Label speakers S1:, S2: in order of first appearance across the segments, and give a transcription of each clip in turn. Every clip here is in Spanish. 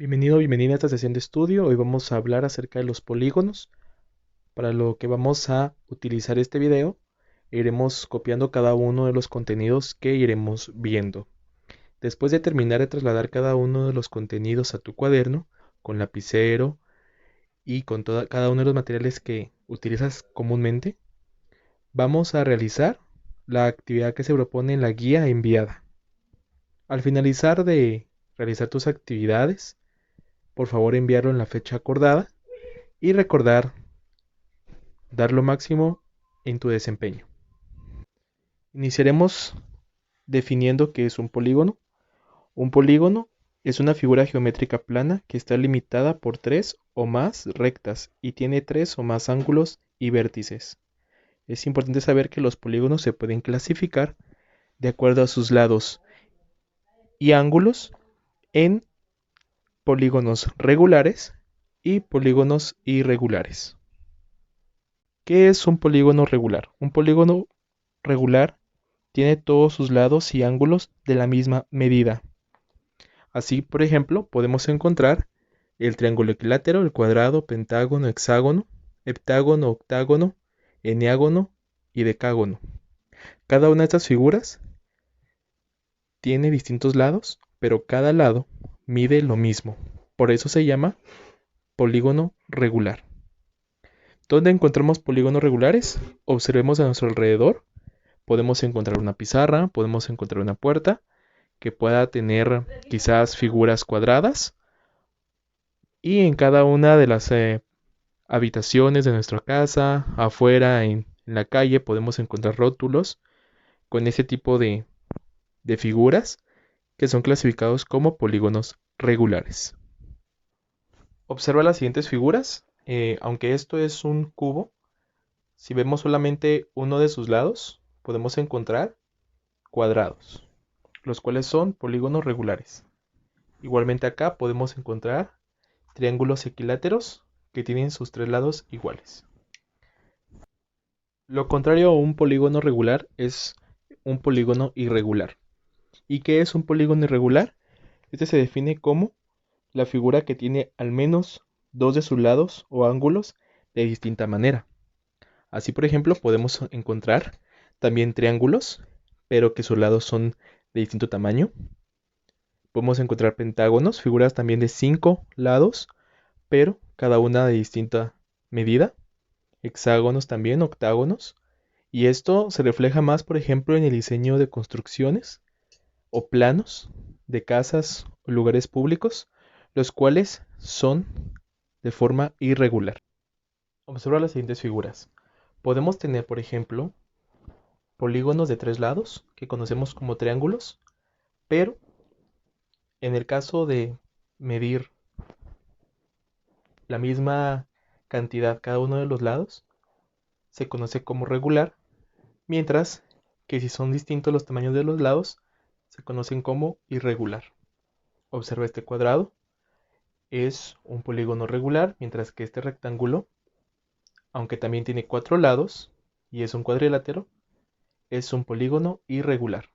S1: Bienvenido, bienvenida a esta sesión de estudio. Hoy vamos a hablar acerca de los polígonos. Para lo que vamos a utilizar este video, iremos copiando cada uno de los contenidos que iremos viendo. Después de terminar de trasladar cada uno de los contenidos a tu cuaderno, con lapicero y con cada uno de los materiales que utilizas comúnmente, vamos a realizar la actividad que se propone en la guía enviada. Al finalizar de realizar tus actividades, por favor enviarlo en la fecha acordada y recordar dar lo máximo en tu desempeño. Iniciaremos definiendo qué es un polígono. Un polígono es una figura geométrica plana que está limitada por tres o más rectas y tiene tres o más ángulos y vértices. Es importante saber que los polígonos se pueden clasificar de acuerdo a sus lados y ángulos en polígonos regulares y polígonos irregulares. ¿Qué es un polígono regular? Un polígono regular tiene todos sus lados y ángulos de la misma medida. Así, por ejemplo, podemos encontrar el triángulo equilátero, el cuadrado, pentágono, hexágono, heptágono, octágono, eneágono y decágono. Cada una de estas figuras tiene distintos lados, pero cada lado mide lo mismo. Por eso se llama polígono regular. ¿Dónde encontramos polígonos regulares? Observemos a nuestro alrededor. Podemos encontrar una pizarra, podemos encontrar una puerta que pueda tener quizás figuras cuadradas, y en cada una de las habitaciones de nuestra casa, afuera, en la calle, podemos encontrar rótulos con ese tipo de figuras que son clasificados como polígonos regulares. Observa las siguientes figuras. Aunque esto es un cubo, si vemos solamente uno de sus lados, podemos encontrar cuadrados, los cuales son polígonos regulares. Igualmente acá podemos encontrar triángulos equiláteros que tienen sus tres lados iguales. Lo contrario a un polígono regular es un polígono irregular. ¿Y qué es un polígono irregular? Este se define como la figura que tiene al menos dos de sus lados o ángulos de distinta manera. Así, por ejemplo, podemos encontrar también triángulos, pero que sus lados son de distinto tamaño. Podemos encontrar pentágonos, figuras también de 5 lados, pero cada una de distinta medida. Hexágonos también, octágonos. Y esto se refleja más, por ejemplo, en el diseño de construcciones o planos de casas o lugares públicos, los cuales son de forma irregular. Observa las siguientes figuras. Podemos tener, por ejemplo, polígonos de tres lados, que conocemos como triángulos, pero en el caso de medir la misma cantidad cada uno de los lados, se conoce como regular, mientras que si son distintos los tamaños de los lados, se conocen como irregular. Observa este cuadrado, es un polígono regular, mientras que este rectángulo, aunque también tiene cuatro lados y es un cuadrilátero, es un polígono irregular.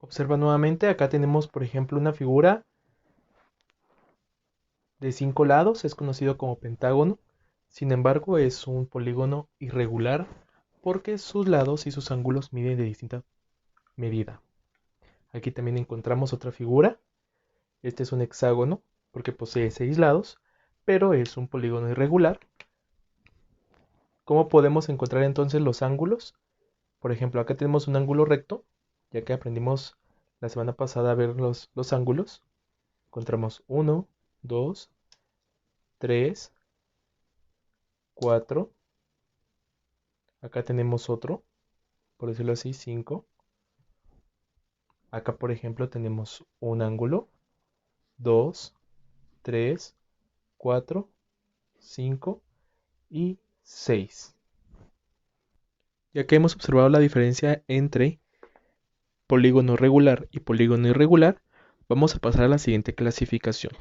S1: Observa nuevamente, acá tenemos por ejemplo una figura de 5 lados, es conocido como pentágono, sin embargo es un polígono irregular porque sus lados y sus ángulos miden de distinta medida. Aquí también encontramos otra figura, este es un hexágono porque posee 6 lados, pero es un polígono irregular. ¿Cómo podemos encontrar entonces los ángulos? Por ejemplo, acá tenemos un ángulo recto, ya que aprendimos la semana pasada a ver los ángulos. Encontramos 1, 2, 3, 4. Acá tenemos otro, por decirlo así, 5. Acá, por ejemplo, tenemos un ángulo, 2, 3, 4, 5 y 6. Ya que hemos observado la diferencia entre polígono regular y polígono irregular, vamos a pasar a la siguiente clasificación.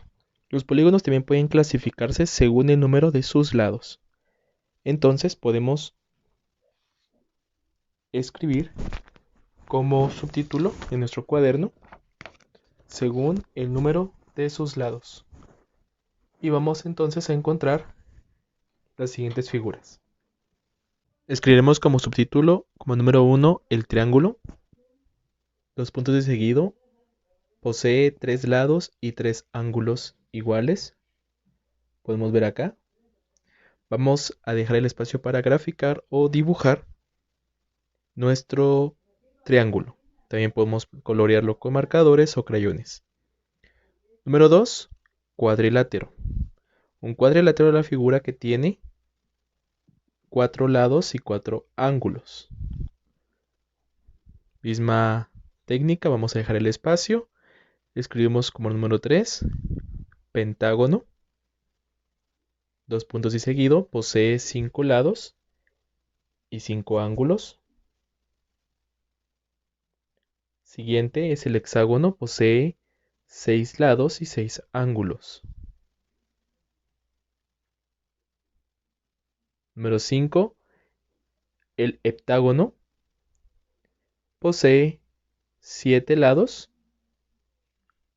S1: Los polígonos también pueden clasificarse según el número de sus lados. Entonces podemos escribir como subtítulo en nuestro cuaderno según el número de sus lados. Y vamos entonces a encontrar las siguientes figuras. Escribiremos como subtítulo, como número 1, el triángulo. Los puntos de seguido. Posee 3 lados y 3 ángulos iguales. Podemos ver acá. Vamos a dejar el espacio para graficar o dibujar nuestro triángulo. También podemos colorearlo con marcadores o crayones. Número 2, cuadrilátero. Un cuadrilátero es la figura que tiene 4 lados y 4 ángulos. Misma técnica, vamos a dejar el espacio. Escribimos como número 3, pentágono. 2 puntos y seguido, posee 5 lados y 5 ángulos. Siguiente es el hexágono, posee 6 lados y 6 ángulos. Número 5, el heptágono, posee 7 lados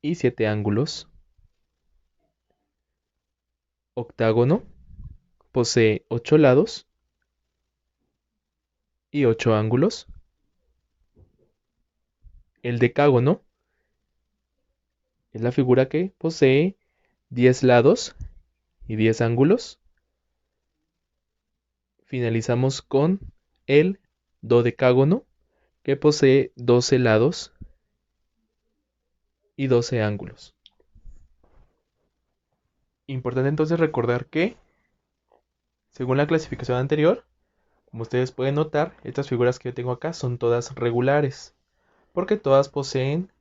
S1: y 7 ángulos. Octágono, posee 8 lados y 8 ángulos. El decágono es la figura que posee 10 lados y 10 ángulos. Finalizamos con el dodecágono, que posee 12 lados y 12 ángulos. Importante entonces recordar que, según la clasificación anterior, como ustedes pueden notar, estas figuras que yo tengo acá son todas regulares, porque todas poseen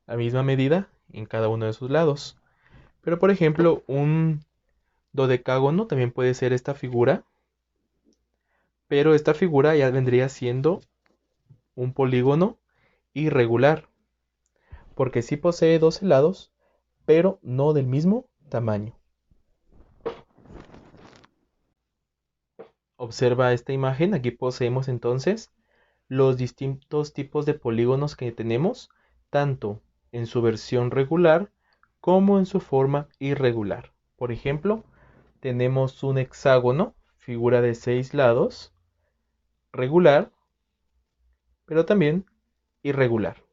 S1: la misma medida en cada uno de sus lados. Pero por ejemplo, un dodecágono también puede ser esta figura, pero esta figura ya vendría siendo un polígono irregular, porque sí posee 12 lados, pero no del mismo tamaño. Observa esta imagen, aquí poseemos entonces los distintos tipos de polígonos que tenemos, tanto en su versión regular como en su forma irregular. Por ejemplo, tenemos un hexágono, figura de 6 lados, regular, pero también irregular.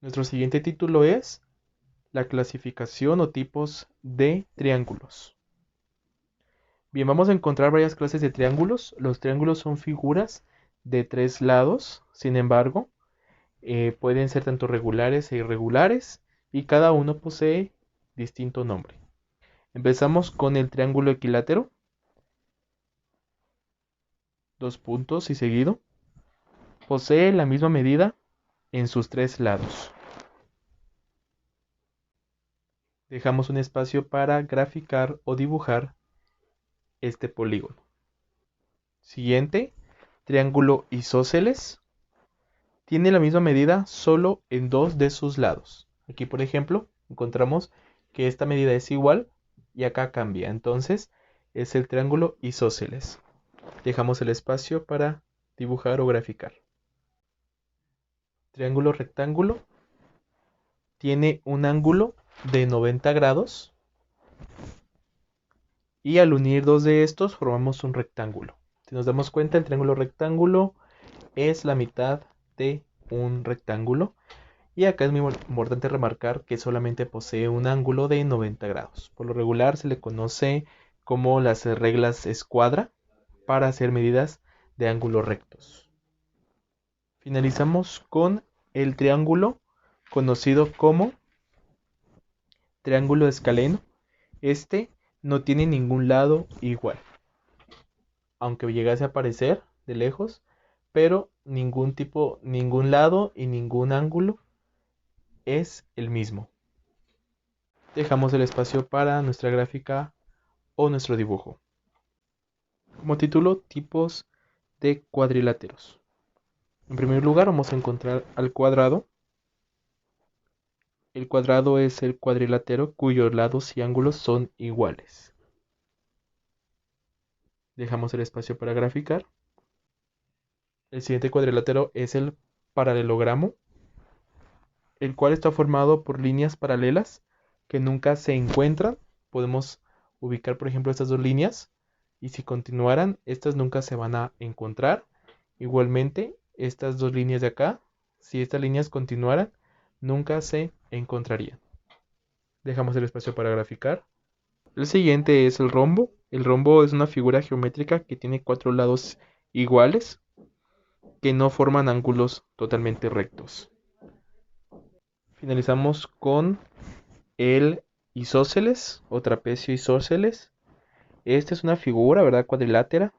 S1: Nuestro siguiente título es la clasificación o tipos de triángulos. Bien, vamos a encontrar varias clases de triángulos. Los triángulos son figuras de 3 lados, sin embargo, pueden ser tanto regulares e irregulares y cada uno posee distinto nombre. Empezamos con el triángulo equilátero. 2 puntos y seguido. Posee la misma medida en sus 3 lados. Dejamos un espacio para graficar o dibujar este polígono. Siguiente, triángulo isósceles. Tiene la misma medida solo en 2 de sus lados. Aquí, por ejemplo, encontramos que esta medida es igual y acá cambia. Entonces, es el triángulo isósceles. Dejamos el espacio para dibujar o graficar. Triángulo rectángulo. Tiene un ángulo de 90 grados. Y al unir 2 de estos formamos un rectángulo. Si nos damos cuenta, el triángulo rectángulo es la mitad de un rectángulo. Y acá es muy importante remarcar que solamente posee un ángulo de 90 grados. Por lo regular se le conoce como las reglas escuadra para hacer medidas de ángulos rectos. Finalizamos con el triángulo conocido como triángulo escaleno. Este no tiene ningún lado igual, aunque llegase a aparecer de lejos, pero ningún lado y ningún ángulo es el mismo. Dejamos el espacio para nuestra gráfica o nuestro dibujo. Como título, tipos de cuadriláteros. En primer lugar, vamos a encontrar al cuadrado. El cuadrado es el cuadrilátero cuyos lados y ángulos son iguales. Dejamos el espacio para graficar. El siguiente cuadrilátero es el paralelogramo. el cual está formado por líneas paralelas que nunca se encuentran. Podemos ubicar, por ejemplo, estas dos líneas y si continuaran, estas nunca se van a encontrar. Igualmente, estas dos líneas de acá, si estas líneas continuaran, nunca se encontrarían. Dejamos el espacio para graficar. El siguiente es el rombo. El rombo es una figura geométrica que tiene cuatro lados iguales que no forman ángulos totalmente rectos. Finalizamos con el isósceles o trapecio isósceles. Esta es una figura, ¿verdad? Cuadrilátera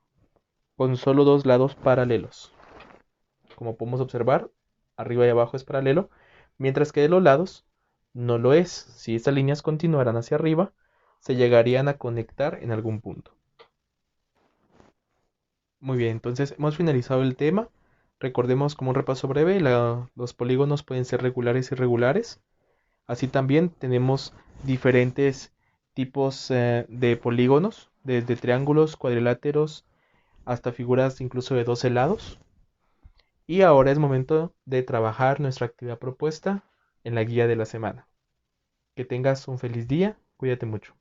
S1: con solo dos lados paralelos. Como podemos observar, arriba y abajo es paralelo, mientras que de los lados no lo es. Si estas líneas continuaran hacia arriba, se llegarían a conectar en algún punto. Muy bien, entonces hemos finalizado el tema. Recordemos como un repaso breve, los polígonos pueden ser regulares y irregulares. Así también tenemos diferentes tipos de polígonos, desde triángulos, cuadriláteros, hasta figuras incluso de 12 lados. Y ahora es momento de trabajar nuestra actividad propuesta en la guía de la semana. Que tengas un feliz día, cuídate mucho.